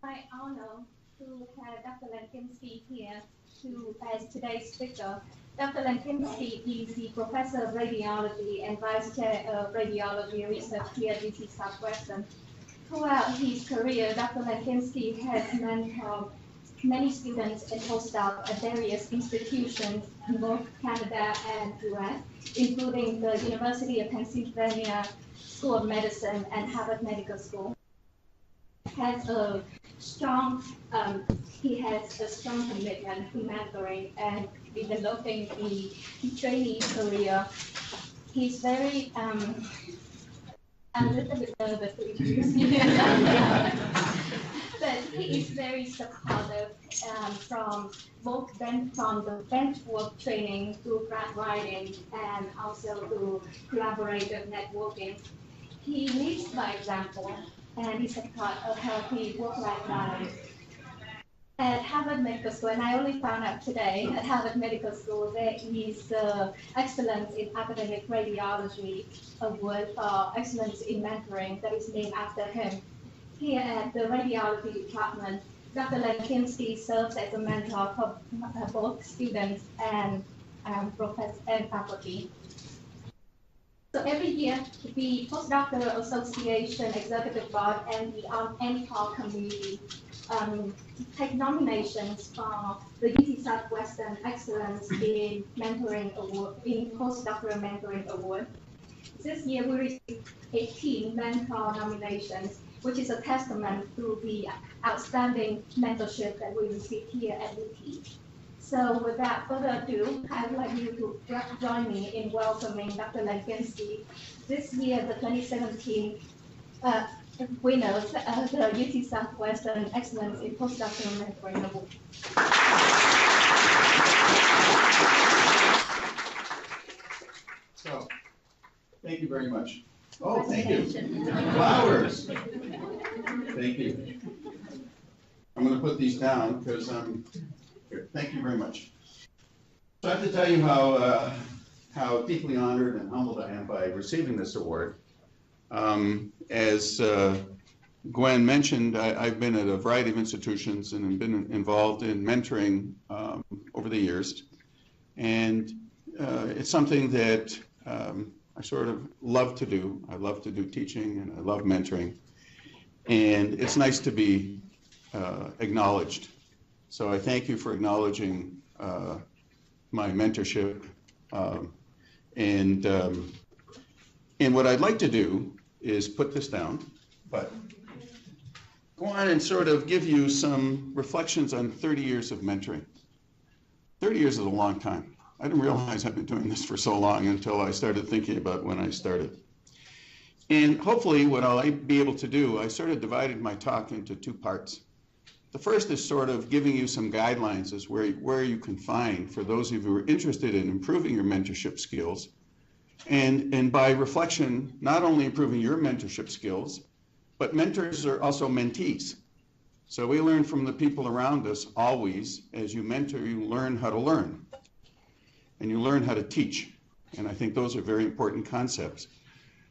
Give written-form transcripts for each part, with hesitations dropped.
My honor to have Dr. Lenkinski here as today's speaker. Dr. Lenkinski is the Professor of Radiology and Vice Chair of Radiology Research here at UT Southwestern. Throughout his career, Dr. Lenkinski has mentored many students and postdocs at various institutions in both Canada and US, including the University of Pennsylvania School of Medicine and Harvard Medical School. He has a strong commitment to mentoring and developing the trainee career. He's very I'm a little bit nervous to introduce you, but he is very supportive from the bench work training to grant writing and also to collaborative networking. He leads by example and is a part of healthy work-life balance. At Harvard Medical School, and I only found out today, at Harvard Medical School, there is Excellence in Academic Radiology Award for Excellence in Mentoring that is named after him. Here at the Radiology Department, Dr. Lenkinski serves as a mentor for both students and faculty. So every year, the Postdoctoral Association Executive Board and the NCAL Committee take nominations for the UT Southwestern Excellence in Mentoring Award, in Postdoctoral Mentoring Award. This year, we received 18 mentor nominations, which is a testament to the outstanding mentorship that we received here at UT. So without further ado, I would like you to join me in welcoming Dr. Lenkinski, this year the 2017 winner of the UT Southwestern Excellence in Postdoctoral Mentoring Award. So, thank you very much. Oh, thank you. Flowers. Thank you. I'm going to put these down because I'm here. Thank you very much. So I have to tell you how deeply honored and humbled I am by receiving this award. As Gwen mentioned, I've been at a variety of institutions and have been involved in mentoring over the years. And it's something that I sort of love to do. I love to do teaching and I love mentoring. And it's nice to be acknowledged. So I thank you for acknowledging my mentorship. And what I'd like to do is put this down, but go on and sort of give you some reflections on 30 years of mentoring. 30 years is a long time. I didn't realize I've been doing this for so long until I started thinking about when I started. And hopefully what I'll be able to do, I sort of divided my talk into two parts. The first is sort of giving you some guidelines as where you can find, for those of you who are interested in improving your mentorship skills, and by reflection, not only improving your mentorship skills, but mentors are also mentees. So we learn from the people around us always. As you mentor, you learn how to learn, and you learn how to teach. And I think those are very important concepts.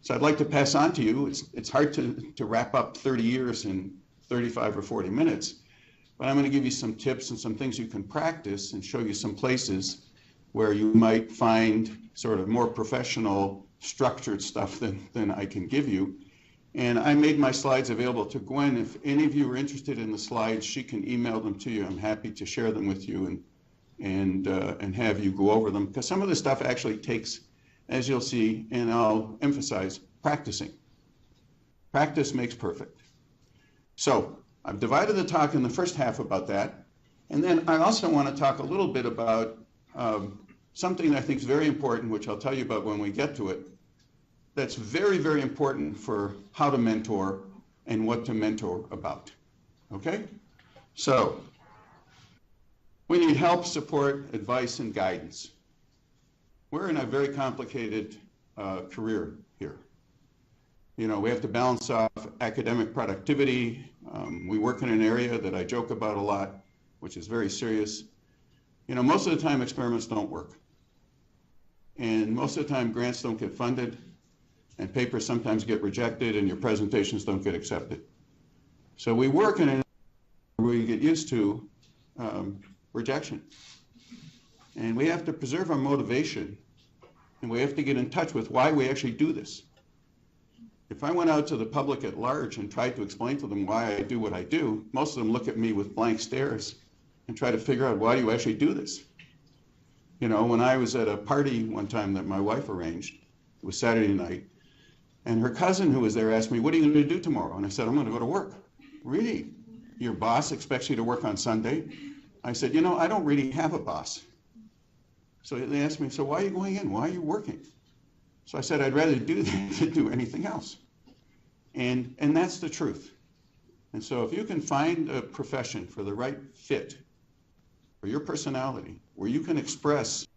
So I'd like to pass on to you. It's hard to wrap up 30 years in 35 or 40 minutes, but I'm going to give you some tips and some things you can practice and show you some places where you might find sort of more professional, structured stuff than I can give you. And I made my slides available to Gwen. If any of you are interested in the slides, she can email them to you. I'm happy to share them with you and have you go over them, because some of the stuff actually takes, as you'll see, and I'll emphasize, practicing. Practice makes perfect. So I've divided the talk in the first half about that. And then I also want to talk a little bit about something that I think is very important, which I'll tell you about when we get to it, that's very, very important for how to mentor and what to mentor about. Okay? So we need help, support, advice, and guidance. We're in a very complicated career here. You know, we have to balance off academic productivity. We work in an area that I joke about a lot, which is very serious. You know, most of the time experiments don't work. And most of the time grants don't get funded, and papers sometimes get rejected, and your presentations don't get accepted. So we work in an we get used to rejection. And we have to preserve our motivation, and we have to get in touch with why we actually do this. If I went out to the public at large and tried to explain to them why I do what I do, most of them look at me with blank stares and try to figure out, why do you actually do this? You know, when I was at a party one time that my wife arranged, it was Saturday night, and her cousin who was there asked me, what are you going to do tomorrow? And I said, I'm going to go to work. Really? Your boss expects you to work on Sunday? I said, you know, I don't really have a boss. So they asked me, so why are you going in? Why are you working? So I said, I'd rather do that than do anything else. And that's the truth. And so if you can find a profession for the right fit for your personality, where you can express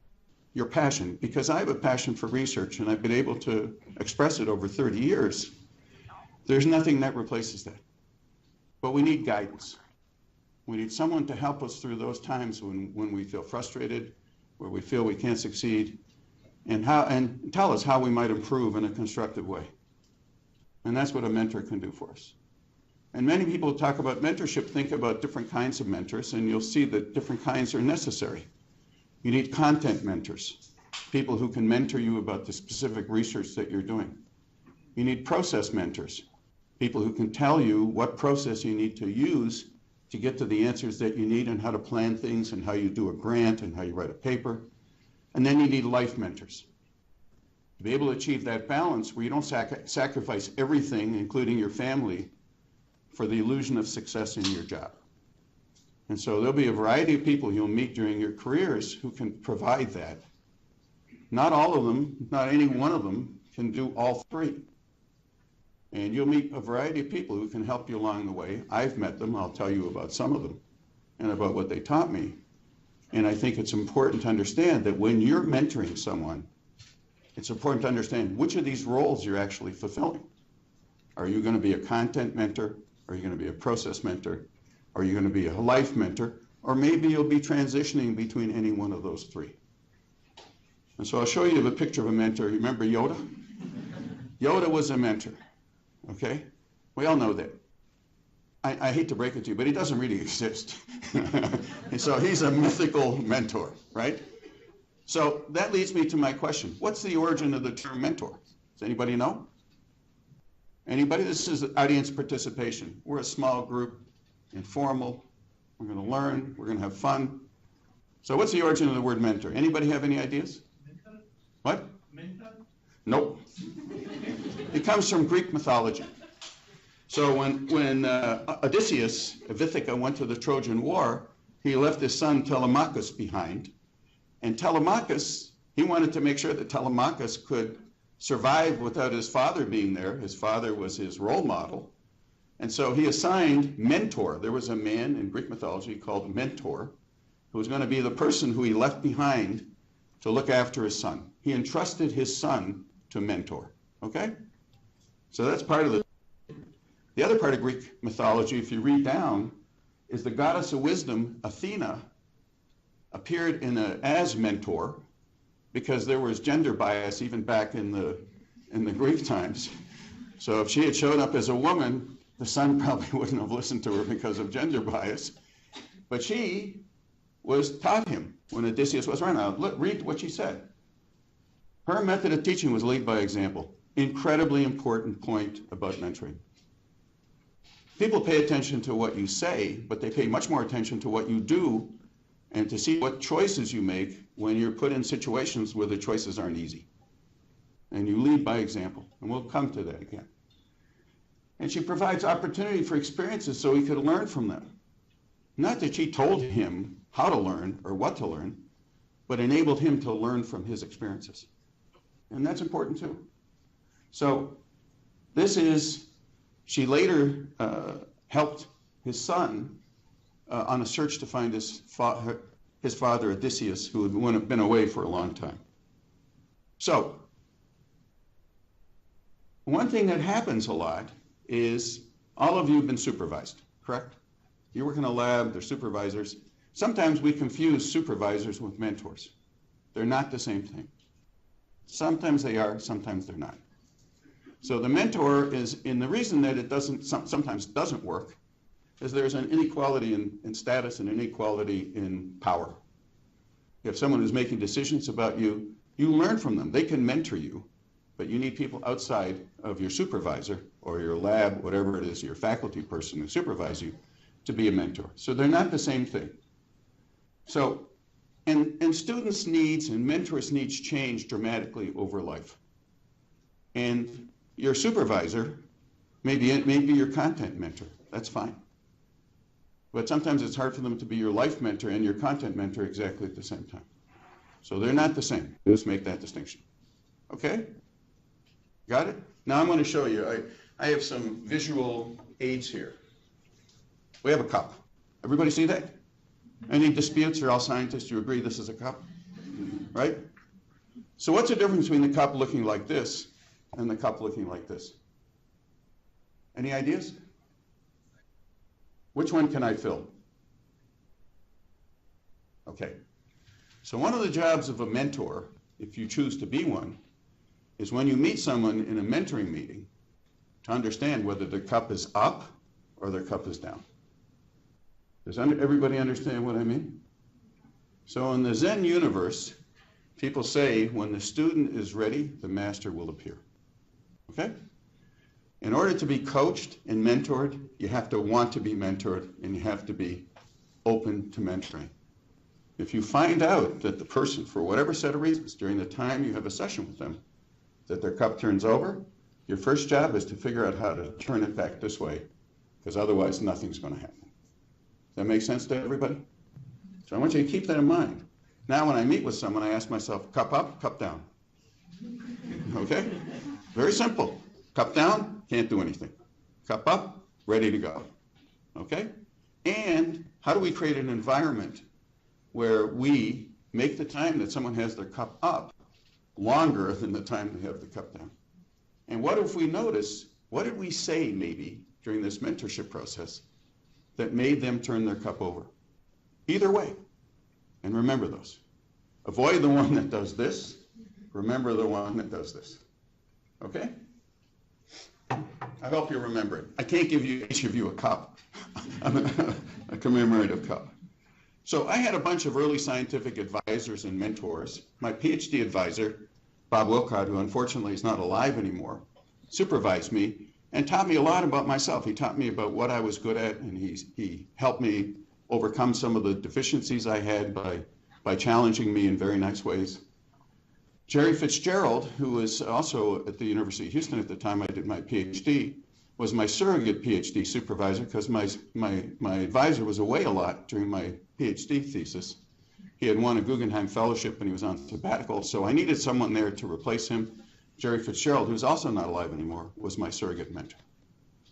your passion, because I have a passion for research and I've been able to express it over 30 years, there's nothing that replaces that. But we need guidance. We need someone to help us through those times when we feel frustrated, where we feel we can't succeed, and tell us how we might improve in a constructive way. And that's what a mentor can do for us. And many people who talk about mentorship think about different kinds of mentors, and you'll see that different kinds are necessary. You need content mentors, people who can mentor you about the specific research that you're doing. You need process mentors, people who can tell you what process you need to use to get to the answers that you need and how to plan things and how you do a grant and how you write a paper. And then you need life mentors. To be able to achieve that balance where you don't sacrifice everything, including your family, for the illusion of success in your job. And so there'll be a variety of people you'll meet during your careers who can provide that. Not all of them, not any one of them, can do all three. And you'll meet a variety of people who can help you along the way. I've met them, I'll tell you about some of them, and about what they taught me. And I think it's important to understand that when you're mentoring someone, it's important to understand which of these roles you're actually fulfilling. Are you going to be a content mentor? Are you going to be a process mentor? Are you going to be a life mentor? Or maybe you'll be transitioning between any one of those three. And so I'll show you a picture of a mentor. You remember Yoda? Yoda was a mentor, okay? We all know that. I hate to break it to you, but he doesn't really exist. And so he's a mythical mentor, right? So that leads me to my question. What's the origin of the term mentor? Does anybody know? Anybody? This is audience participation. We're a small group, informal. We're going to learn. We're going to have fun. So what's the origin of the word mentor? Anybody have any ideas? Mentor? What? Mentor? Nope. It comes from Greek mythology. So when Odysseus of Ithaca went to the Trojan War, he left his son Telemachus behind. And Telemachus, he wanted to make sure that Telemachus could survive without his father being there. His father was his role model. And so he assigned Mentor. There was a man in Greek mythology called Mentor, who was going to be the person who he left behind to look after his son. He entrusted his son to Mentor, okay? So that's part of the other part of Greek mythology, if you read down, is the goddess of wisdom, Athena, appeared as Mentor because there was gender bias even back in the Greek times. So if she had shown up as a woman, the son probably wouldn't have listened to her because of gender bias. But she taught him when Odysseus was around. Now, read what she said. Her method of teaching was lead by example. Incredibly important point about mentoring. People pay attention to what you say, but they pay much more attention to what you do and to see what choices you make when you're put in situations where the choices aren't easy. And you lead by example, and we'll come to that again. And she provides opportunity for experiences so he could learn from them. Not that she told him how to learn or what to learn, but enabled him to learn from his experiences. And that's important too. So she later helped his son on a search to find his father Odysseus, who had been away for a long time. So one thing that happens a lot is all of you have been supervised, correct? You work in a lab, they're supervisors. Sometimes we confuse supervisors with mentors. They're not the same thing. Sometimes they are, sometimes they're not. So the mentor is, and the reason that it sometimes doesn't work is there's an inequality in status and inequality in power. You have someone who's making decisions about you, you learn from them. They can mentor you, but you need people outside of your supervisor or your lab, whatever it is, your faculty person who supervises you, to be a mentor. So they're not the same thing. So, and students' needs and mentors' needs change dramatically over life. And your supervisor may be your content mentor. That's fine. But sometimes it's hard for them to be your life mentor and your content mentor exactly at the same time. So they're not the same. Just make that distinction. Okay? Got it? Now I'm going to show you. I have some visual aids here. We have a cup. Everybody see that? Any disputes? You're all scientists. You agree this is a cup? Right? So what's the difference between the cup looking like this and the cup looking like this? Any ideas? Which one can I fill? Okay. So one of the jobs of a mentor, if you choose to be one, is when you meet someone in a mentoring meeting to understand whether their cup is up or their cup is down. Does everybody understand what I mean? So in the Zen universe, people say when the student is ready, the master will appear. Okay? In order to be coached and mentored, you have to want to be mentored and you have to be open to mentoring. If you find out that the person, for whatever set of reasons, during the time you have a session with them, that their cup turns over, your first job is to figure out how to turn it back this way, because otherwise nothing's going to happen. Does that make sense to everybody? So I want you to keep that in mind. Now when I meet with someone, I ask myself, cup up, cup down. Okay? Very simple. Cup down, can't do anything. Cup up, ready to go. Okay? And how do we create an environment where we make the time that someone has their cup up longer than the time they have the cup down? And what if we notice, what did we say maybe during this mentorship process that made them turn their cup over? Either way. And remember those. Avoid the one that does this. Remember the one that does this. Okay? I hope you remember it. I can't give you each of you a cup, a commemorative cup. So I had a bunch of early scientific advisors and mentors. My Ph.D. advisor, Bob Wilcott, who unfortunately is not alive anymore, supervised me and taught me a lot about myself. He taught me about what I was good at, and he helped me overcome some of the deficiencies I had by challenging me in very nice ways. Jerry Fitzgerald, who was also at the University of Houston at the time I did my Ph.D., was my surrogate Ph.D. supervisor because my advisor was away a lot during my Ph.D. thesis. He had won a Guggenheim Fellowship and he was on sabbatical, so I needed someone there to replace him. Jerry Fitzgerald, who's also not alive anymore, was my surrogate mentor.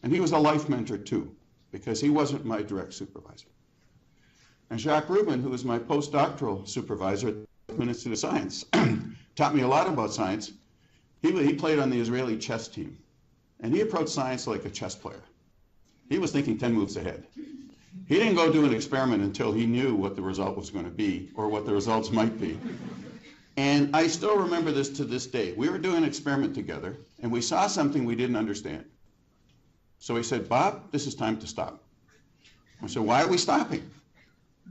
And he was a life mentor too, because he wasn't my direct supervisor. And Jacques Rubin, who was my postdoctoral supervisor at the Institute of Science, taught me a lot about science. He played on the Israeli chess team, and he approached science like a chess player. He was thinking 10 moves ahead. He didn't go do an experiment until he knew what the result was going to be or what the results might be. And I still remember this to this day. We were doing an experiment together, and we saw something we didn't understand. So he said, Bob, this is time to stop. I said, why are we stopping?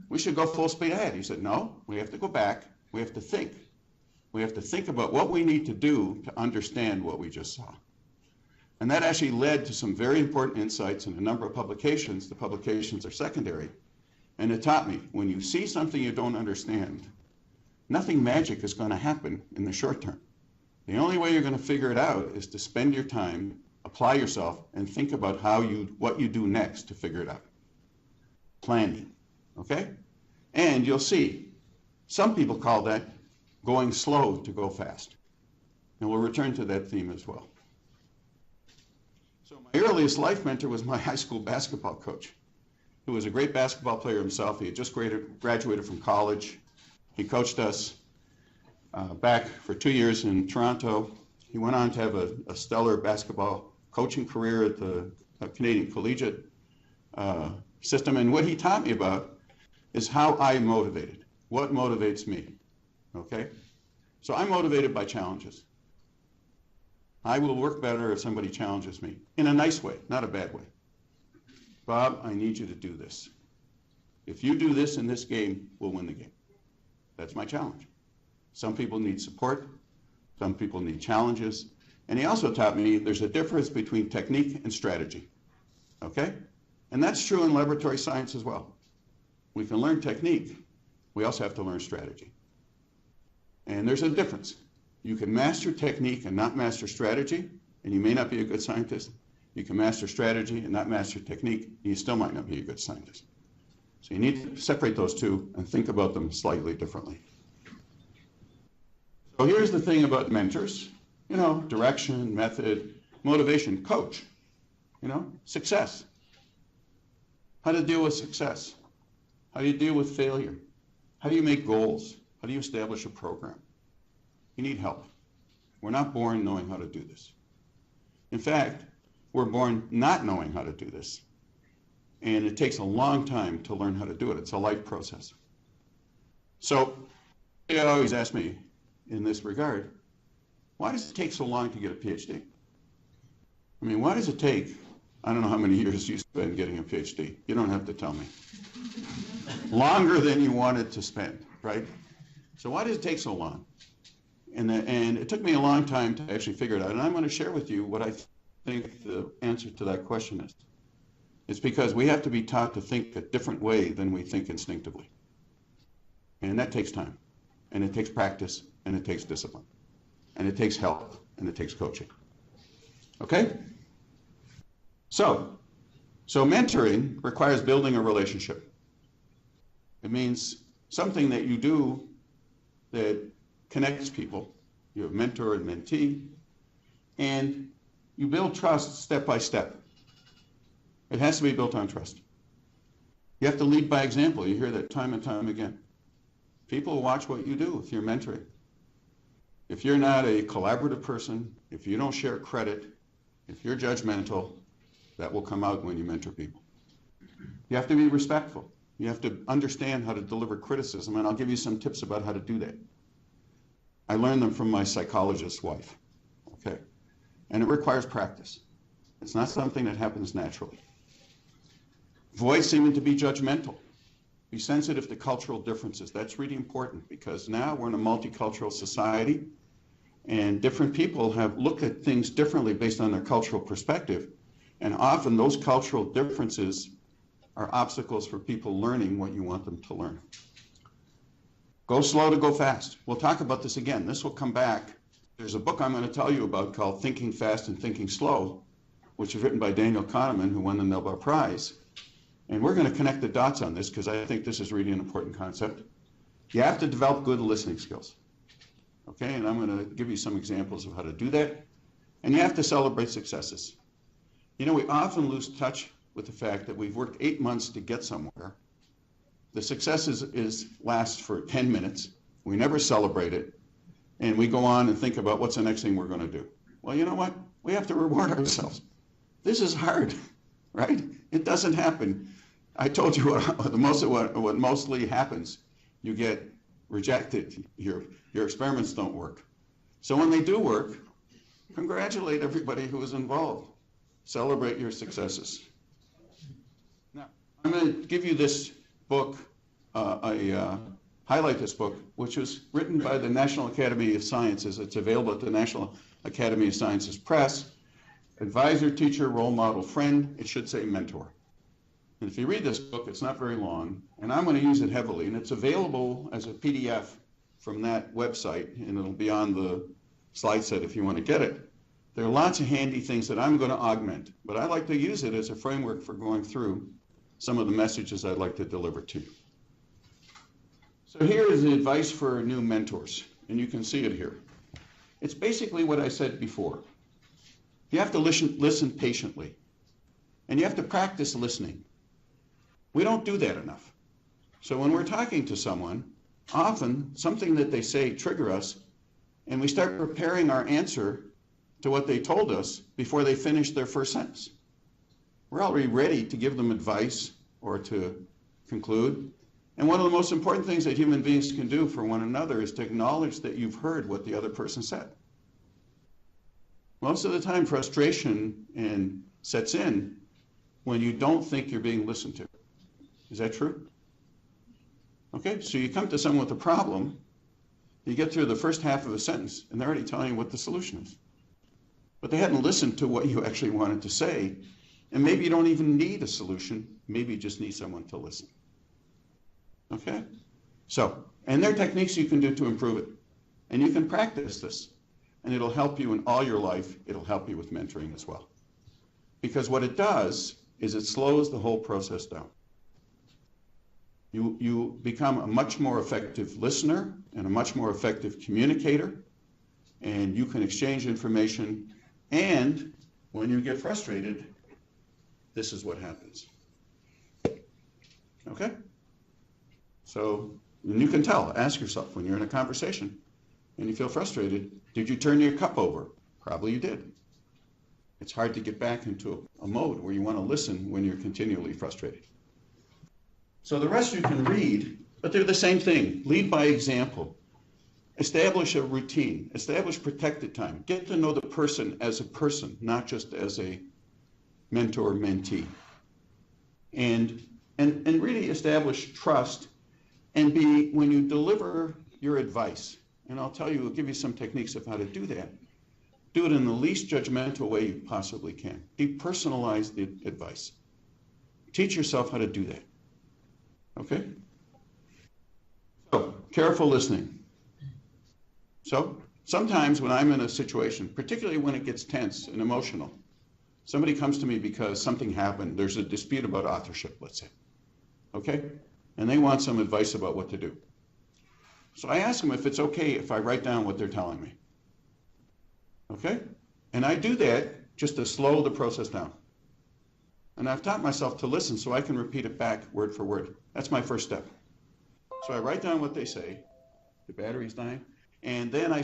We should go full speed ahead. He said, no, we have to go back. We have to think. We have to think about what we need to do to understand what we just saw. And that actually led to some very important insights in a number of publications. The publications are secondary. And it taught me, when you see something you don't understand, nothing magic is going to happen in the short term. The only way you're going to figure it out is to spend your time, apply yourself, and think about what you do next to figure it out. Planning, okay? And you'll see, some people call that going slow to go fast. And we'll return to that theme as well. So my earliest life mentor was my high school basketball coach, who was a great basketball player himself. He had just graduated from college. He coached us back for 2 years in Toronto. He went on to have a stellar basketball coaching career at the Canadian Collegiate system. And what he taught me about is how I'm motivated, what motivates me, okay? So I'm motivated by challenges. I will work better if somebody challenges me in a nice way, not a bad way. Bob, I need you to do this. If you do this in this game, we'll win the game. That's my challenge. Some people need support. Some people need challenges. And he also taught me there's a difference between technique and strategy. Okay? And that's true in laboratory science as well. We can learn technique. We also have to learn strategy. And there's a difference. You can master technique and not master strategy, and you may not be a good scientist. You can master strategy and not master technique, and you still might not be a good scientist. So you need to separate those two and think about them slightly differently. So here's the thing about mentors. You know, direction, method, motivation, coach. You know, success. How to deal with success. How do you deal with failure? How do you make goals? How do you establish a program? You need help. We're not born knowing how to do this. In fact, we're born not knowing how to do this. And it takes a long time to learn how to do it. It's a life process. So they always ask me in this regard, why does it take so long to get a Ph.D.? I mean, why does it take, I don't know how many years you spend getting a Ph.D. You don't have to tell me. Longer than you wanted to spend, right? So why does it take so long? And it took me a long time to actually figure it out. And I'm going to share with you what I think the answer to that question is. It's because we have to be taught to think a different way than we think instinctively. And that takes time. And it takes practice. And it takes discipline. And it takes help. And it takes coaching. Okay? So mentoring requires building a relationship. It means something that you do that connects people. You have mentor and mentee, and you build trust step by step. It has to be built on trust. You have to lead by example. You hear that time and time again. People watch what you do if you're mentoring. If you're not a collaborative person, if you don't share credit, if you're judgmental, that will come out when you mentor people. You have to be respectful. You have to understand how to deliver criticism, and I'll give you some tips about how to do that. I learned them from my psychologist's wife, okay? And it requires practice. It's not something that happens naturally. Avoid seeming to be judgmental. Be sensitive to cultural differences. That's really important because now we're in a multicultural society and different people have looked at things differently based on their cultural perspective. And often those cultural differences are obstacles for people learning what you want them to learn. Go slow to go fast. We'll talk about this again. This will come back. There's a book I'm going to tell you about called Thinking Fast and Thinking Slow, which is written by Daniel Kahneman, who won the Nobel Prize. And we're going to connect the dots on this because I think this is really an important concept. You have to develop good listening skills. Okay, and I'm going to give you some examples of how to do that. And you have to celebrate successes. You know, we often lose touch with the fact that we've worked 8 months to get somewhere. The success lasts for 10 minutes. We never celebrate it. And we go on and think about what's the next thing we're going to do. Well, you know what? We have to reward ourselves. This is hard, right? It doesn't happen. I told you what mostly happens. You get rejected. Your experiments don't work. So when they do work, congratulate everybody who is involved. Celebrate your successes. Now, I'm going to give you this book, highlight this book, which was written by the National Academy of Sciences. It's available at the National Academy of Sciences Press. Advisor, teacher, role model, friend. It should say mentor. And if you read this book, it's not very long, and I'm going to use it heavily, and it's available as a PDF from that website, and it'll be on the slide set if you want to get it. There are lots of handy things that I'm going to augment, but I like to use it as a framework for going through some of the messages I'd like to deliver to you. So here is the advice for new mentors, and you can see it here. It's basically what I said before. You have to listen patiently, and you have to practice listening. We don't do that enough. So when we're talking to someone, often something that they say triggers us, and we start preparing our answer to what they told us before they finish their first sentence. We're already ready to give them advice or to conclude. And one of the most important things that human beings can do for one another is to acknowledge that you've heard what the other person said. Most of the time, frustration sets in when you don't think you're being listened to. Is that true? Okay, so you come to someone with a problem, you get through the first half of a sentence, and they're already telling you what the solution is. But they hadn't listened to what you actually wanted to say, and maybe you don't even need a solution, maybe you just need someone to listen. Okay? So, and there are techniques you can do to improve it. And you can practice this, and it'll help you in all your life. It'll help you with mentoring as well. Because what it does is it slows the whole process down. You become a much more effective listener and a much more effective communicator, and you can exchange information, and when you get frustrated, this is what happens. Okay? So, and you can tell, ask yourself when you're in a conversation and you feel frustrated, did you turn your cup over? Probably you did. It's hard to get back into a mode where you want to listen when you're continually frustrated. So the rest you can read, but they're the same thing. Lead by example. Establish a routine. Establish protected time. Get to know the person as a person, not just as a mentor-mentee. And really establish trust and be, when you deliver your advice, and I'll give you some techniques of how to do that, do it in the least judgmental way you possibly can. Depersonalize the advice. Teach yourself how to do that. Okay? So, careful listening. So, sometimes when I'm in a situation, particularly when it gets tense and emotional, somebody comes to me because something happened, there's a dispute about authorship, let's say. Okay? And they want some advice about what to do. So I ask them if it's okay if I write down what they're telling me. Okay? And I do that just to slow the process down. And I've taught myself to listen so I can repeat it back word for word. That's my first step. So I write down what they say, the battery's dying, and then I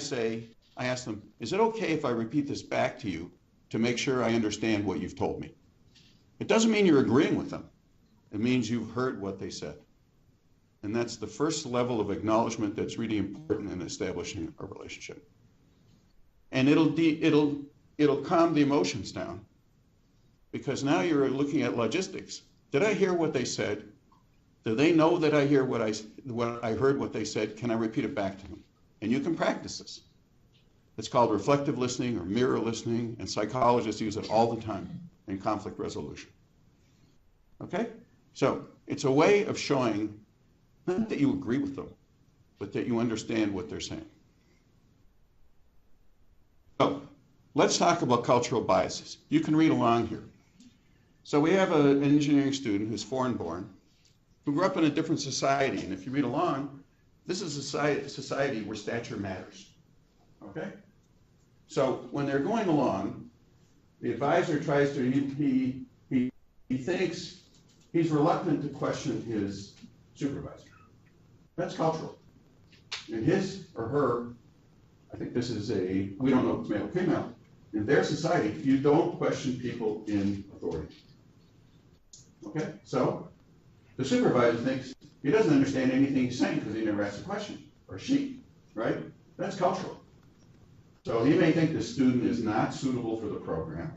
ask them, is it okay if I repeat this back to you to make sure I understand what you've told me? It doesn't mean you're agreeing with them. It means you've heard what they said. And that's the first level of acknowledgement that's really important in establishing a relationship. And it'll calm the emotions down, because now you're looking at logistics. Did I hear what they said? Do they know that I hear what I heard what they said? Can I repeat it back to them? And you can practice this. It's called reflective listening or mirror listening, and psychologists use it all the time in conflict resolution. Okay? So it's a way of showing not that you agree with them, but that you understand what they're saying. So let's talk about cultural biases. You can read along here. So we have an engineering student who's foreign-born, who grew up in a different society. And if you read along, this is a society where stature matters. Okay? So when they're going along, the advisor tries to, he thinks he's reluctant to question his supervisor. That's cultural. In his or her, I think this is we don't know if it's male or female, in their society, you don't question people in authority. Okay, so the supervisor thinks he doesn't understand anything he's saying because he never asked a question, or she, right? That's cultural. So he may think the student is not suitable for the program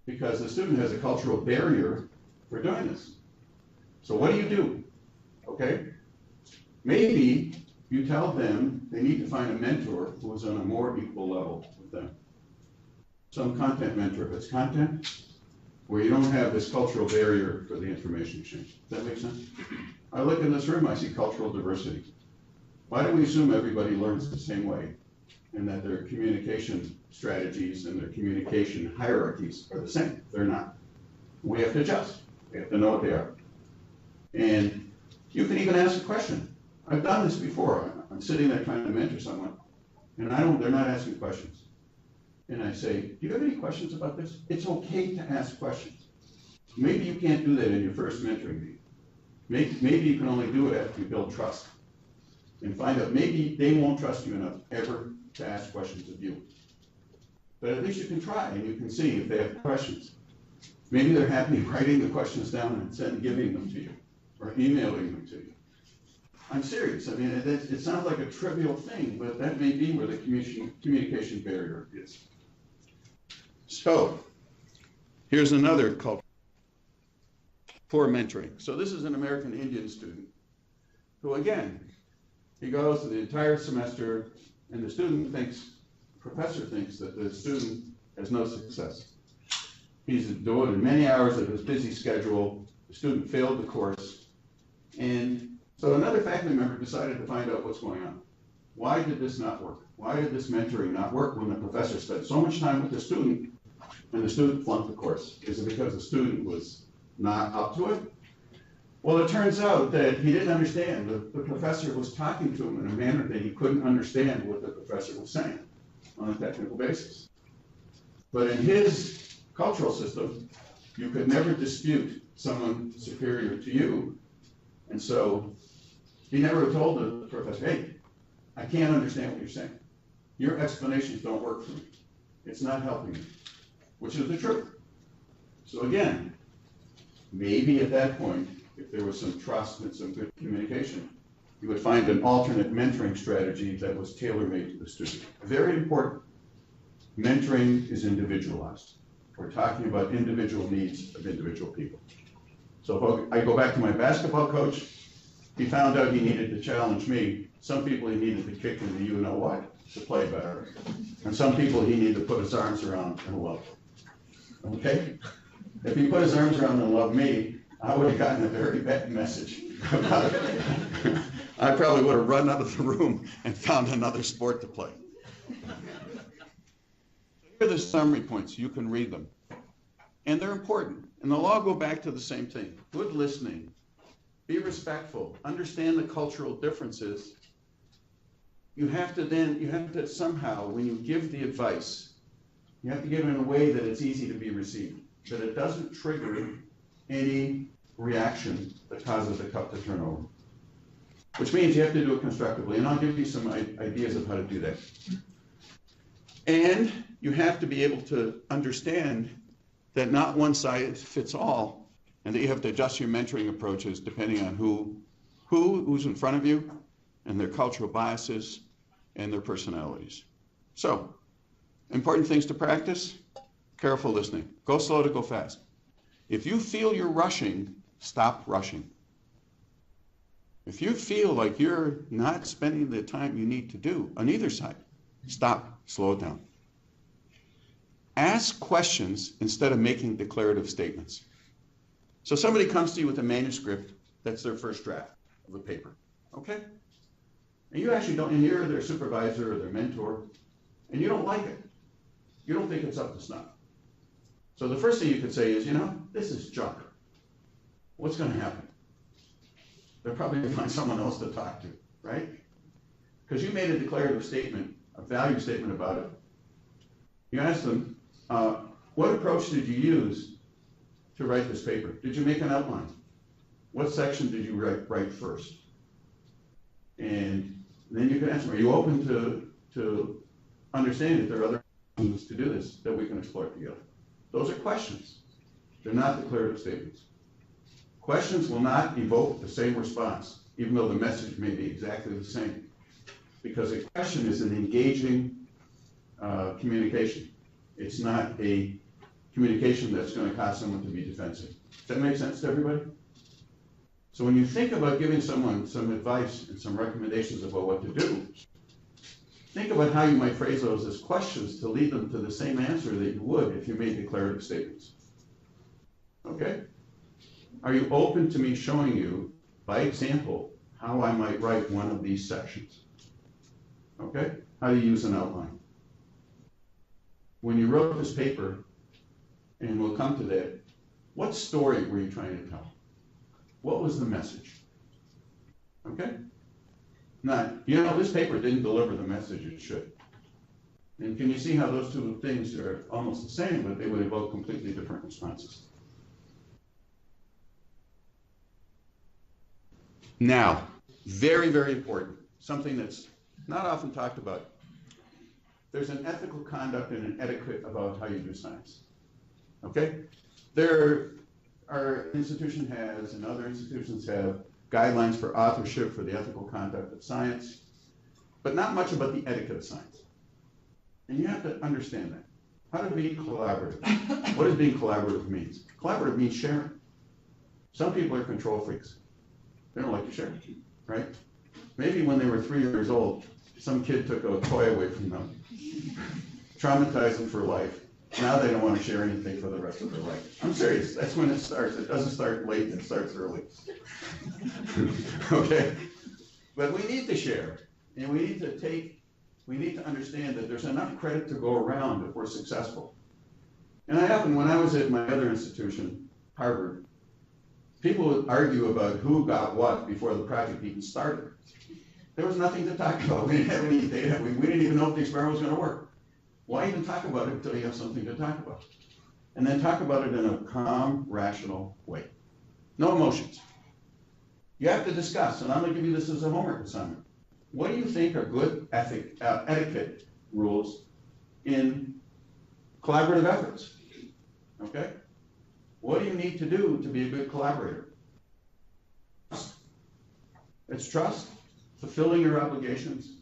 because the student has a cultural barrier for doing this. So what do? Okay, maybe you tell them they need to find a mentor who is on a more equal level with them. Some content mentor, if it's content, where you don't have this cultural barrier for the information exchange. Does that make sense? I look in this room, I see cultural diversity. Why do we assume everybody learns the same way and that their communication strategies and their communication hierarchies are the same? They're not. We have to adjust. We have to know what they are. And you can even ask a question. I've done this before. I'm sitting there trying to mentor someone, and they're not asking questions. And I say, do you have any questions about this? It's okay to ask questions. Maybe you can't do that in your first mentoring meeting. Maybe you can only do it after you build trust and find out maybe they won't trust you enough ever to ask questions of you. But at least you can try, and you can see if they have questions. Maybe they're happy writing the questions down and giving them to you or emailing them to you. I'm serious. I mean, it sounds like a trivial thing, but that may be where the communication barrier is. So, here's another culture. for mentoring. So this is an American Indian student who, again, he goes to the entire semester and the professor thinks that the student has no success. He's devoted many hours of his busy schedule. The student failed the course. And so another faculty member decided to find out what's going on. Why did this not work? Why did this mentoring not work when the professor spent so much time with the student and the student flunked the course? Is it because the student was not up to it? Well, it turns out that he didn't understand. The professor was talking to him in a manner that he couldn't understand what the professor was saying on a technical basis. But in his cultural system, you could never dispute someone superior to you. And so he never told the professor, hey, I can't understand what you're saying. Your explanations don't work for me. It's not helping me, which is the truth. So again, maybe at that point, if there was some trust and some good communication, you would find an alternate mentoring strategy that was tailor-made to the student. Very important. Mentoring is individualized. We're talking about individual needs of individual people. So if I go back to my basketball coach, he found out he needed to challenge me. Some people he needed to kick in the you-know-what to play better. And some people he needed to put his arms around and love. Okay? If he put his arms around and loved me, I would have gotten a very bad message about it. I probably would have run out of the room and found another sport to play. Here are the summary points. You can read them. And they're important. And they'll all go back to the same thing. Good listening. Be respectful. Understand the cultural differences. You have to somehow, when you give the advice, you have to give it in a way that it's easy to be received, that it doesn't trigger any reaction that causes the cup to turn over. Which means you have to do it constructively, and I'll give you some ideas of how to do that. And you have to be able to understand that not one size fits all, and that you have to adjust your mentoring approaches depending on who's in front of you, and their cultural biases, and their personalities. So, important things to practice: careful listening. Go slow to go fast. If you feel you're rushing, stop rushing. If you feel like you're not spending the time you need to do on either side, stop, slow it down. Ask questions instead of making declarative statements. So somebody comes to you with a manuscript that's their first draft of a paper, okay? And you actually don't, and you're their supervisor or their mentor, and you don't like it. You don't think it's up to snuff. So the first thing you could say is, this is junk. What's going to happen? They'll probably find someone else to talk to, right? Because you made a declarative statement, a value statement about it. You ask them, what approach did you use to write this paper? Did you make an outline? What section did you write first? And then you can ask them, are you open to understanding that there are other ways to do this that we can explore together? Those are questions. They're not declarative statements. Questions will not evoke the same response, even though the message may be exactly the same, because a question is an engaging communication. It's not a communication that's going to cause someone to be defensive. Does that make sense to everybody? So when you think about giving someone some advice and some recommendations about what to do, think about how you might phrase those as questions to lead them to the same answer that you would if you made declarative statements. Okay? Are you open to me showing you, by example, how I might write one of these sections? Okay? How do you use an outline? When you wrote this paper, and we'll come to that, what story were you trying to tell? What was the message? Okay? Now, this paper didn't deliver the message it should. And can you see how those two things are almost the same, but they would evoke completely different responses? Now, very, very important, something that's not often talked about. There's an ethical conduct and an etiquette about how you do science. Okay? Our institution has, and other institutions have, guidelines for authorship for the ethical conduct of science, but not much about the etiquette of science. And you have to understand that. How to be collaborative. What does being collaborative mean? Collaborative means sharing. Some people are control freaks. They don't like to share, right? Maybe when they were 3 years old, some kid took a toy away from them, traumatized them for life. Now they don't want to share anything for the rest of their life. I'm serious, that's when it starts. It doesn't start late, it starts early. Okay? But we need to share, and we need to understand that there's enough credit to go around if we're successful. And when I was at my other institution, Harvard, people would argue about who got what before the project even started. There was nothing to talk about. We didn't have any data. We didn't even know if the experiment was going to work. Why even talk about it until you have something to talk about? And then talk about it in a calm, rational way. No emotions. You have to discuss, and I'm going to give you this as a homework assignment. What do you think are good etiquette rules in collaborative efforts? Okay? What do you need to do to be a good collaborator? It's trust, fulfilling your obligations,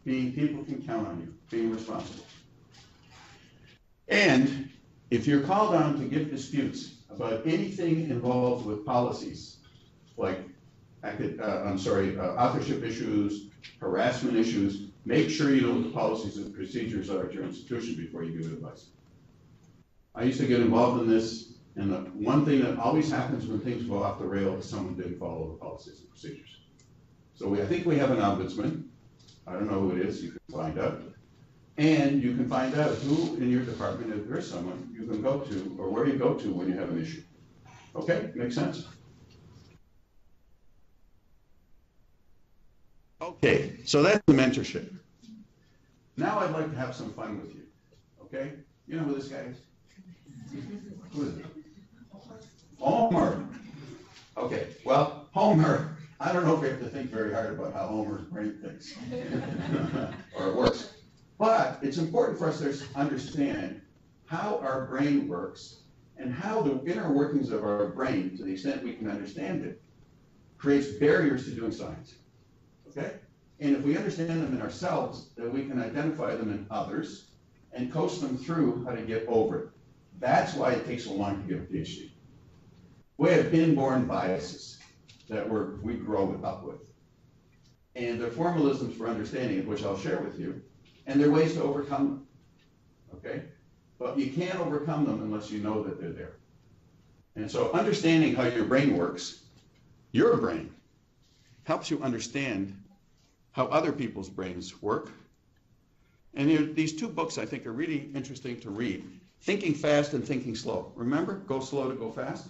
being people can count on you, being responsible. And if you're called on to give disputes about anything involved with policies, like authorship issues, harassment issues, make sure you know what the policies and procedures are at your institution before you give advice. I used to get involved in this, and the one thing that always happens when things go off the rail is someone didn't follow the policies and procedures. So I think we have an ombudsman. I don't know who it is, you can find out. And you can find out who in your department, if there's someone you can go to, or where you go to when you have an issue. Okay, makes sense? Okay, so that's the mentorship. Now I'd like to have some fun with you, okay? You know who this guy is? Who is it? Homer. Okay, well, Homer, I don't know if we have to think very hard about how Homer's brain thinks, or it works. But it's important for us to understand how our brain works and how the inner workings of our brain, to the extent we can understand it, creates barriers to doing science. Okay? And if we understand them in ourselves, then we can identify them in others and coach them through how to get over it. That's why it takes so long to get a PhD. We have inborn biases that we grow up with. And they're formalisms for understanding it, which I'll share with you. And there are ways to overcome them, okay? But you can't overcome them unless you know that they're there. And so understanding how your brain works, your brain, helps you understand how other people's brains work. And these two books I think are really interesting to read. Thinking Fast and Thinking Slow. Remember, go slow to go fast?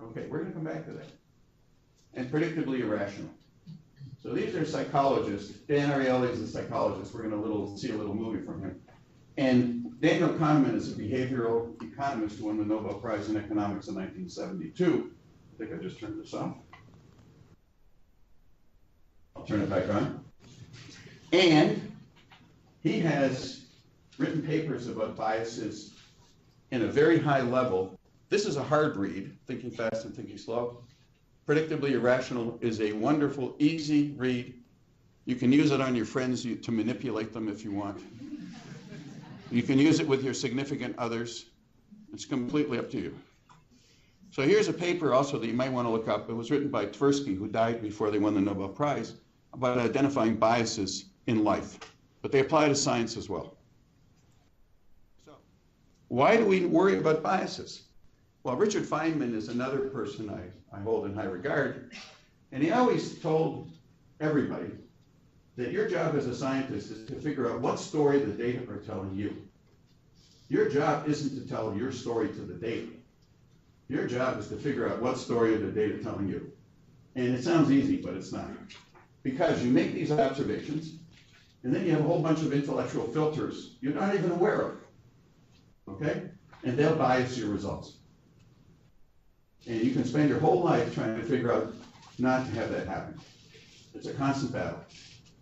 Okay, we're gonna come back to that. And Predictably Irrational. So these are psychologists. Dan Ariely is a psychologist. We're going to see a little movie from him. And Daniel Kahneman is a behavioral economist who won the Nobel Prize in Economics in 1972. I think I just turned this off. I'll turn it back on. And he has written papers about biases in a very high level. This is a hard read, Thinking Fast and Thinking Slow. Predictably Irrational is a wonderful, easy read. You can use it on your friends to manipulate them if you want. You can use it with your significant others. It's completely up to you. So here's a paper also that you might want to look up. It was written by Tversky, who died before they won the Nobel Prize, about identifying biases in life. But they apply to science as well. So why do we worry about biases? Well, Richard Feynman is another person I hold in high regard, and he always told everybody that your job as a scientist is to figure out what story the data are telling you. Your job isn't to tell your story to the data. Your job is to figure out what story are the data telling you. And it sounds easy, but it's not. Because you make these observations, and then you have a whole bunch of intellectual filters you're not even aware of, okay? And they'll bias your results. And you can spend your whole life trying to figure out not to have that happen. It's a constant battle.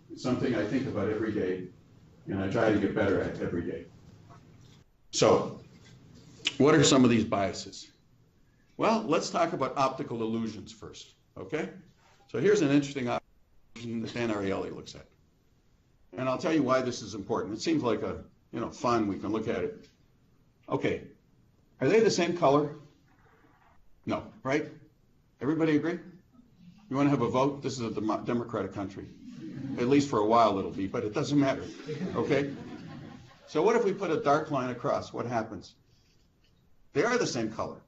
It's something I think about every day, and I try to get better at every day. So, what are some of these biases? Well, let's talk about optical illusions first, okay? So here's an interesting illusion that Dan Ariely looks at. And I'll tell you why this is important. It seems like fun, we can look at it. Okay, are they the same color? No, right? Everybody agree? You want to have a vote? This is a democratic country. At least for a while it'll be, but it doesn't matter, okay? So what if we put a dark line across? What happens? They are the same color,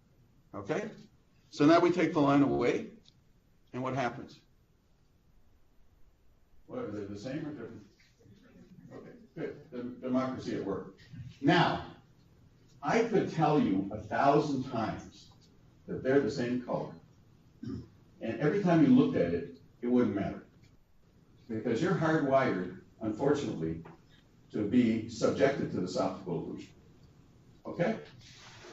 okay? So now we take the line away, and what happens? What, are they the same or different? Okay, good. Democracy at work. Now, I could tell you 1,000 times that they're the same color. And every time you looked at it, it wouldn't matter. Because you're hardwired, unfortunately, to be subjected to this optical illusion. Okay?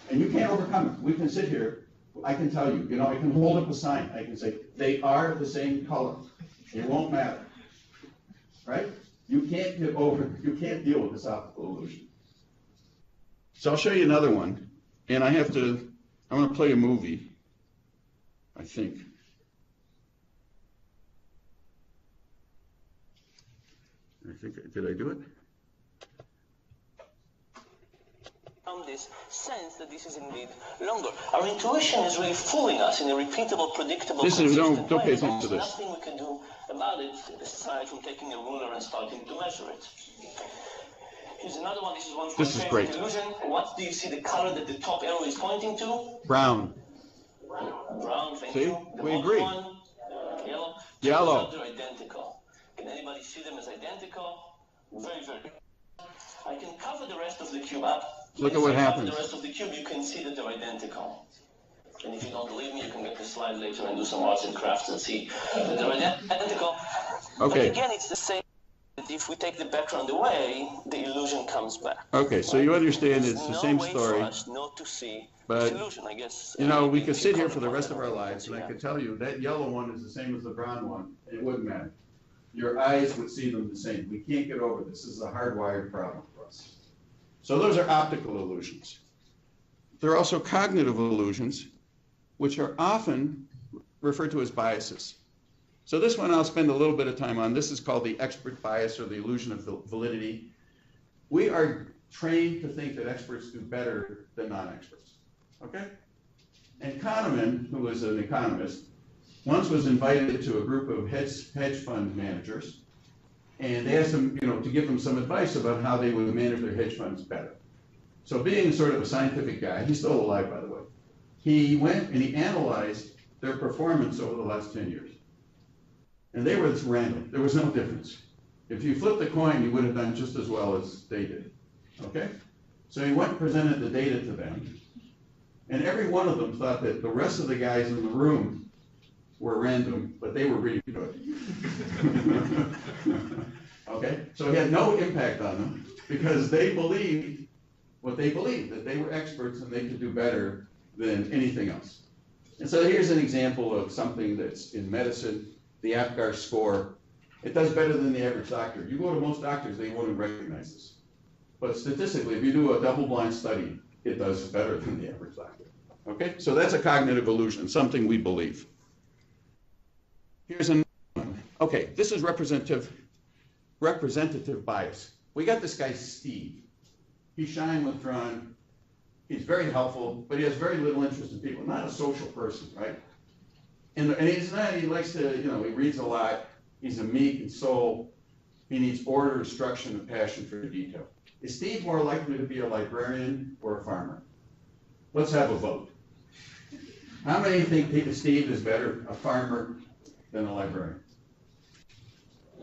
And you can't overcome it. We can sit here, I can tell you, I can hold up a sign. I can say, they are the same color. It won't matter. Right? You can't deal with this optical illusion. So I'll show you another one. And I'm going to play a movie, I think. Did I do it? This sense that this is indeed longer. Our intuition is really fooling us in a repeatable, predictable, don't pay attention to this. There's nothing we can do about it aside from taking a ruler and starting to measure it. Here's another one. This is one from the great. illusion. What do you see the color that the top arrow is pointing to? Brown. Brown, thank see? you. The We agree. One, yellow. Yellow. They're identical. Can anybody see them as identical? Very, very good. I can cover the rest of the cube up. Look at what happens. The rest of the cube, you can see that they're identical. And if you don't believe me, you can get the slide later and do some arts and crafts and see that they're identical. Okay. But again, it's the same. That if we take the background away, the illusion comes back. Okay, so you understand it's the same story. There's no way for us not to see but, this illusion, I guess. We could sit here for the rest of our lives, and I could tell you that yellow one is the same as the brown one, and it wouldn't matter. Your eyes would see them the same. We can't get over this. This is a hardwired problem for us. So those are optical illusions. There are also cognitive illusions, which are often referred to as biases. So this one I'll spend a little bit of time on. This is called the expert bias or the illusion of validity. We are trained to think that experts do better than non-experts, okay? And Kahneman, who was an economist, once was invited to a group of hedge fund managers, and they asked him, to give them some advice about how they would manage their hedge funds better. So being sort of a scientific guy, he's still alive, by the way, he went and he analyzed their performance over the last 10 years. And they were random. There was no difference. If you flipped the coin, you would have done just as well as they did, okay? So he went and presented the data to them, and every one of them thought that the rest of the guys in the room were random, but they were really good. Okay, so he had no impact on them because they believed what they believed, that they were experts and they could do better than anything else. And so here's an example of something that's in medicine, the APGAR score. It does better than the average doctor. You go to most doctors, they won't recognize this. But statistically, if you do a double-blind study, it does better than the average doctor. Okay, so that's a cognitive illusion, something we believe. Here's another one. Okay, this is representative bias. We got this guy, Steve. He's shy and withdrawn. He's very helpful, but he has very little interest in people. Not a social person, right? And he's not, he likes to, he reads a lot. He's a meek soul. He needs order, instruction, and passion for detail. Is Steve more likely to be a librarian or a farmer? Let's have a vote. How many think Steve is better, a farmer, than a librarian?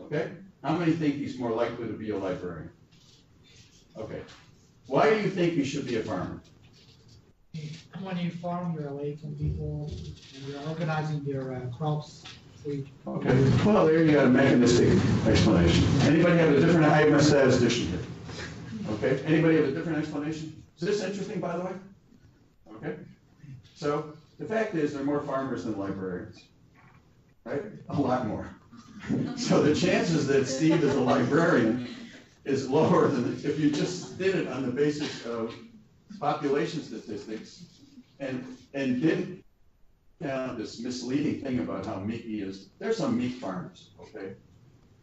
Okay? How many think he's more likely to be a librarian? Okay. Why do you think he should be a farmer? When you farm, you're away from people, and you're organizing your crops. Okay, well, there you got a mechanistic explanation. Anybody have a different, I have a statistician here. Okay, anybody have a different explanation? Is this interesting, by the way? Okay, so the fact is there are more farmers than librarians, right? A lot more. So the chances that Steve is a librarian is lower than if you just did it on the basis of population statistics and didn't count this misleading thing about how meek he is. There's some meek farmers, okay?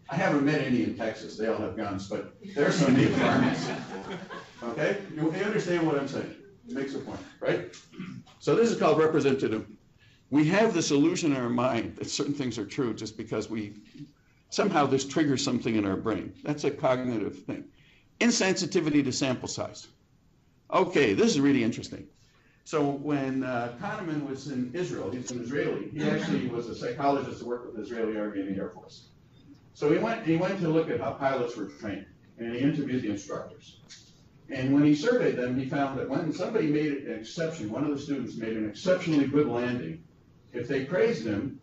I haven't met any in Texas. They all have guns, but there's some meek farmers, okay? You understand what I'm saying? It makes a point, right? So this is called representative. We have this illusion in our mind that certain things are true just because somehow this triggers something in our brain. That's a cognitive thing. Insensitivity to sample size. Okay, this is really interesting. So when Kahneman was in Israel, he's an Israeli. He actually was a psychologist who worked with the Israeli Army and the Air Force. So he went to look at how pilots were trained, and he interviewed the instructors. And when he surveyed them, he found that when somebody made an exception, one of the students made an exceptionally good landing, if they praised him,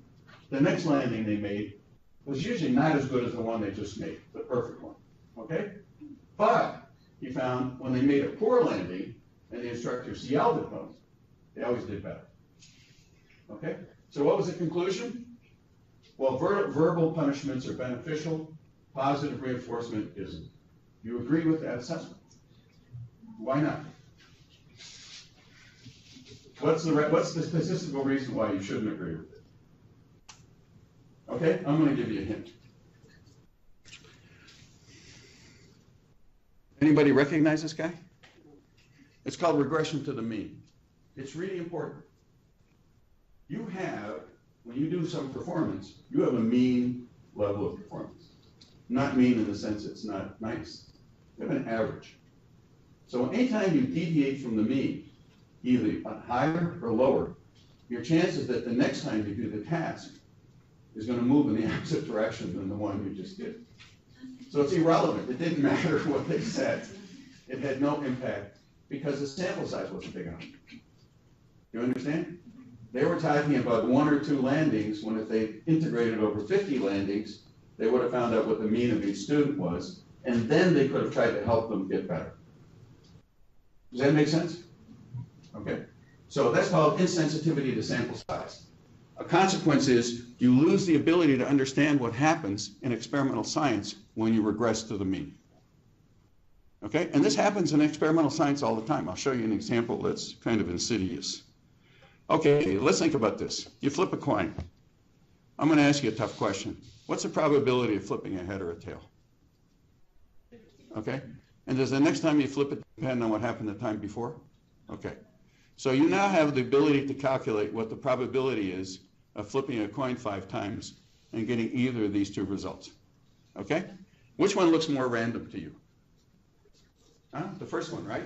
the next landing they made was usually not as good as the one they just made, the perfect one, okay? But he found when they made a poor landing and the instructors yelled at them, they always did better, okay? So what was the conclusion? Well, verbal punishments are beneficial, positive reinforcement isn't. You agree with that assessment? Why not? What's the statistical reason why you shouldn't agree with it? Okay, I'm going to give you a hint. Anybody recognize this guy? It's called regression to the mean. It's really important. You have, when you do some performance, you have a mean level of performance. Not mean in the sense it's not nice. You have an average. So anytime you deviate from the mean, either higher or lower, your chances that the next time you do the task is going to move in the opposite direction than the one you just did. So it's irrelevant. It didn't matter what they said. It had no impact because the sample size wasn't big enough. You understand? They were talking about 1 or 2 landings when if they integrated over 50 landings, they would have found out what the mean of each student was, and then they could have tried to help them get better. Does that make sense? Okay. So that's called insensitivity to sample size. A consequence is you lose the ability to understand what happens in experimental science when you regress to the mean. Okay? And this happens in experimental science all the time. I'll show you an example that's kind of insidious. Okay, let's think about this. You flip a coin. I'm going to ask you a tough question. What's the probability of flipping a head or a tail? Okay? And does the next time you flip it depend on what happened the time before? Okay. So you now have the ability to calculate what the probability is of flipping a coin 5 times and getting either of these 2 results. Okay? Which one looks more random to you? Huh? The first one, right?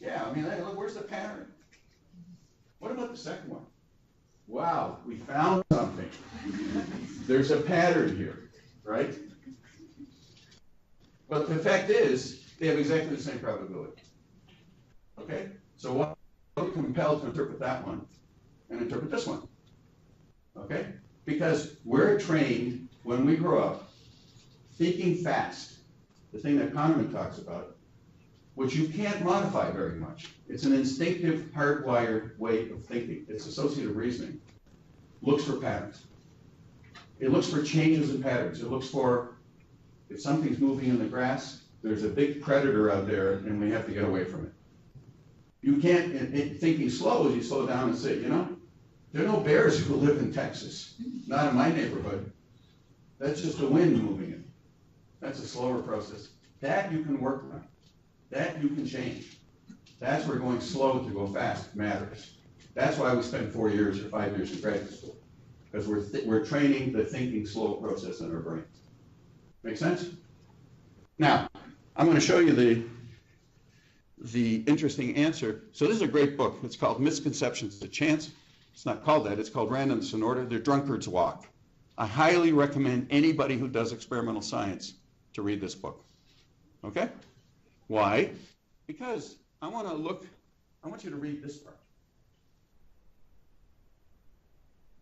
Yeah, I mean, look, where's the pattern? What about the second one? Wow, we found something. There's a pattern here, right? But the fact is, they have exactly the same probability. Okay? So what are we compelled to interpret that one and interpret this one? Okay? Because we're trained, when we grow up, thinking fast, the thing that Kahneman talks about, which you can't modify very much. It's an instinctive, hardwired way of thinking. It's associative reasoning. Looks for patterns. It looks for changes in patterns. It looks for, if something's moving in the grass, there's a big predator out there and we have to get away from it. You can't, thinking slow is you slow down and say, you know, there are no bears who live in Texas. Not in my neighborhood. That's just the wind moving it. That's a slower process. That you can work on. That you can change. That's where going slow to go fast matters. That's why we spend 4 years or 5 years in graduate school, because we're training the thinking slow process in our brain. Make sense? Now, I'm going to show you the interesting answer. So this is a great book. It's called Misconceptions. The chance, it's not called that. It's called Randomness in Order. The Drunkard's Walk. I highly recommend anybody who does experimental science to read this book. Okay? Why? Because I want you to read this part.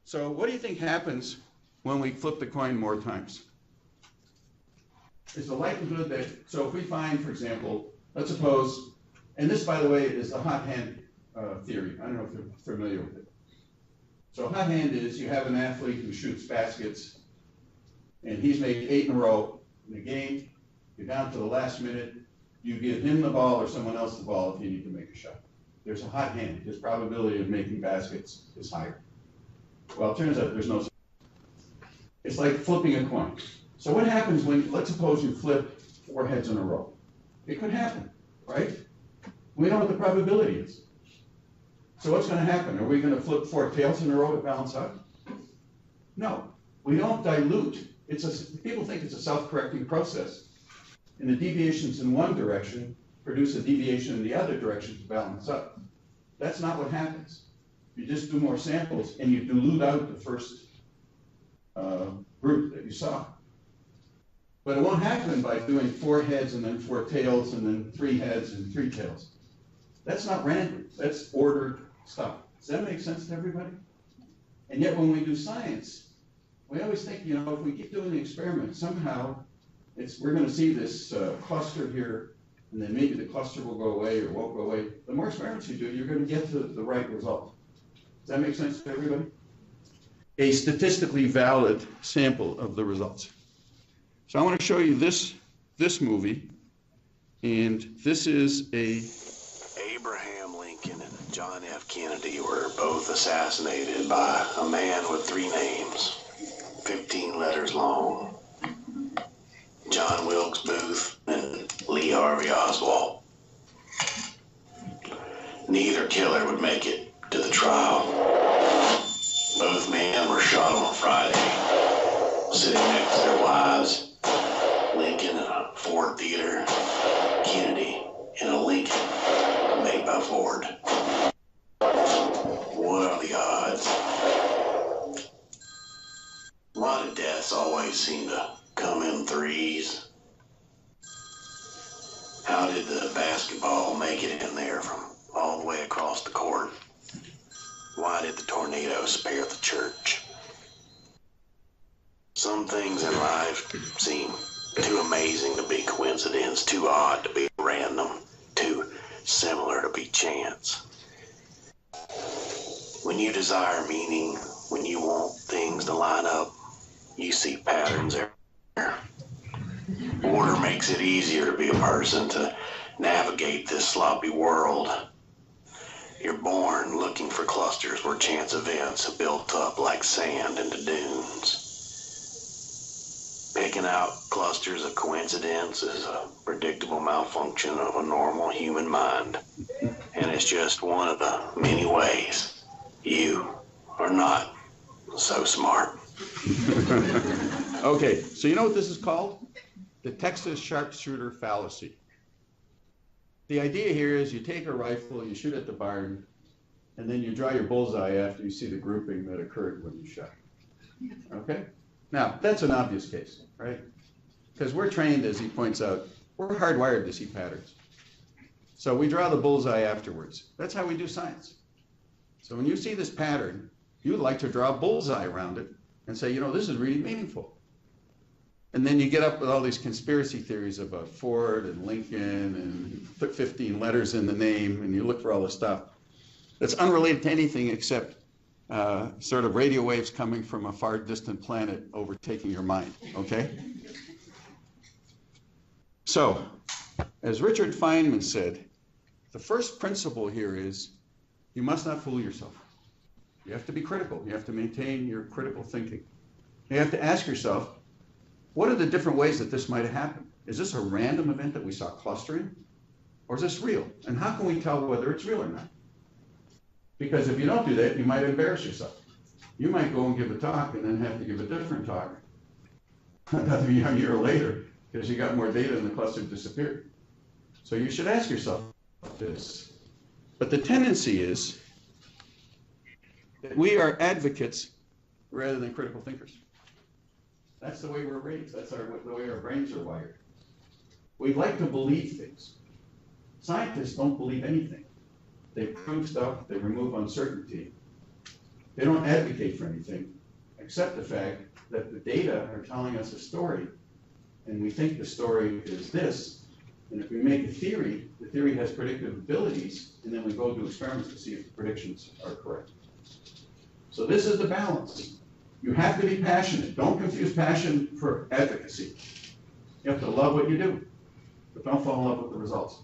So what do you think happens when we flip the coin more times? Is the likelihood that, so if we find, for example, let's suppose, and this, by the way, is the hot hand theory. I don't know if you're familiar with it. So hot hand is you have an athlete who shoots baskets, and he's made 8 in a row in the game. You're down to the last minute. You give him the ball or someone else the ball if you need to make a shot. There's a hot hand. His probability of making baskets is higher. Well, it turns out there's no. It's like flipping a coin. So what happens when, let's suppose you flip 4 heads in a row? It could happen, right? We know what the probability is. So what's going to happen? Are we going to flip 4 tails in a row to balance out? No, we don't dilute. People think it's a self-correcting process. And the deviations in one direction produce a deviation in the other direction to balance up. That's not what happens. You just do more samples and you dilute out the first group that you saw. But it won't happen by doing 4 heads and then 4 tails and then 3 heads and 3 tails. That's not random. That's ordered stuff. Does that make sense to everybody? And yet when we do science, we always think, you know, if we keep doing the experiment, somehow we're going to see this cluster here, and then maybe the cluster will go away or won't go away. The more experiments you do, you're going to get to the right result. Does that make sense to everybody? A statistically valid sample of the results. So I want to show you this movie, and this is Abraham Lincoln and John F. Kennedy were both assassinated by a man with 3 names, 15 letters long. John Wilkes Booth and Lee Harvey Oswald. Neither killer would make it to the trial. Both men were shot on Friday, sitting next to their wives. Lincoln in a Ford theater, Kennedy in a Lincoln made by Ford. What are the odds? Why do deaths always seem to come in threes? How did the basketball make it in there from all the way across the court? Why did the tornado spare the church? Some things in life seem too amazing to be coincidence, too odd to be random, too similar to be chance. When you desire meaning, when you want things to line up, you see patterns there. Order makes it easier to be a person, to navigate this sloppy world. You're born looking for clusters where chance events have built up like sand into dunes. Picking out clusters of coincidence is a predictable malfunction of a normal human mind. And it's just one of the many ways you are not so smart. Okay, so you know what this is called? The Texas sharpshooter fallacy. The idea here is you take a rifle, you shoot at the barn, and then you draw your bullseye after you see the grouping that occurred when you shot. Okay? Now, that's an obvious case, right? Because we're trained, as he points out, we're hardwired to see patterns. So we draw the bullseye afterwards. That's how we do science. So when you see this pattern, you would like to draw a bullseye around it and say, you know, this is really meaningful. And then you get up with all these conspiracy theories about Ford and Lincoln and put 15 letters in the name and you look for all this stuff that's unrelated to anything except sort of radio waves coming from a far distant planet overtaking your mind, okay? So, as Richard Feynman said, the first principle here is you must not fool yourself. You have to be critical. You have to maintain your critical thinking. You have to ask yourself, what are the different ways that this might have happened? Is this a random event that we saw clustering? Or is this real? And how can we tell whether it's real or not? Because if you don't do that, you might embarrass yourself. You might go and give a talk and then have to give a different talk another year later because you got more data and the cluster disappeared. So you should ask yourself this. But the tendency is that we are advocates rather than critical thinkers. That's the way we're raised. That's the way our brains are wired. We like to believe things. Scientists don't believe anything. They prove stuff, they remove uncertainty. They don't advocate for anything, except the fact that the data are telling us a story, and we think the story is this. And if we make a theory, the theory has predictive abilities, and then we go do experiments to see if the predictions are correct. So this is the balance. You have to be passionate. Don't confuse passion for advocacy. You have to love what you do, but don't fall in love with the results.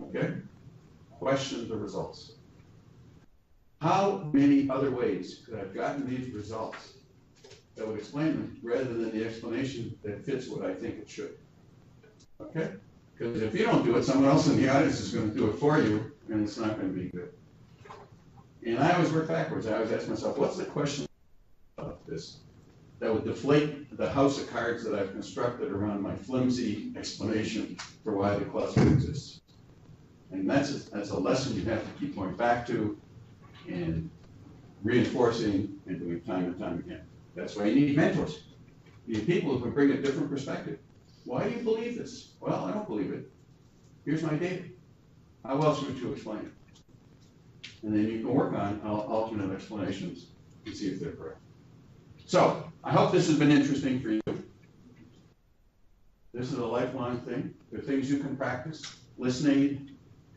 Okay? Question the results. How many other ways could I have gotten these results that would explain them rather than the explanation that fits what I think it should? Okay? Because if you don't do it, someone else in the audience is going to do it for you, and it's not going to be good. And I always work backwards. I always ask myself, what's the question about this that would deflate the house of cards that I've constructed around my flimsy explanation for why the cluster exists? And that's a lesson you have to keep going back to and reinforcing and doing time and time again. That's why you need mentors. You need people who can bring a different perspective. Why do you believe this? Well, I don't believe it. Here's my data. How else would you explain it? And then you can work on alternate explanations and see if they're correct. So, I hope this has been interesting for you. This is a lifelong thing. There are things you can practice. Listening,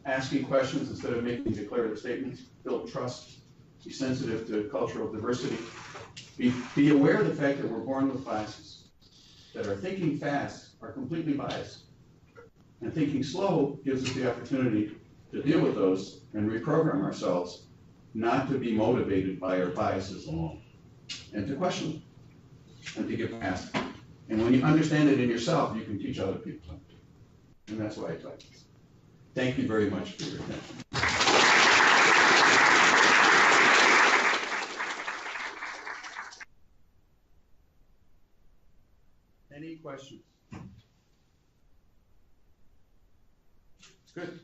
asking questions instead of making declarative statements. Build trust. Be sensitive to cultural diversity. Be aware of the fact that we're born with biases. That our thinking fast are completely biased. And thinking slow gives us the opportunity to deal with those and reprogram ourselves not to be motivated by our biases alone, and to question them, and to get past them. And when you understand it in yourself, you can teach other people something. And that's why I taught this. Thank you very much for your attention. Any questions? It's good.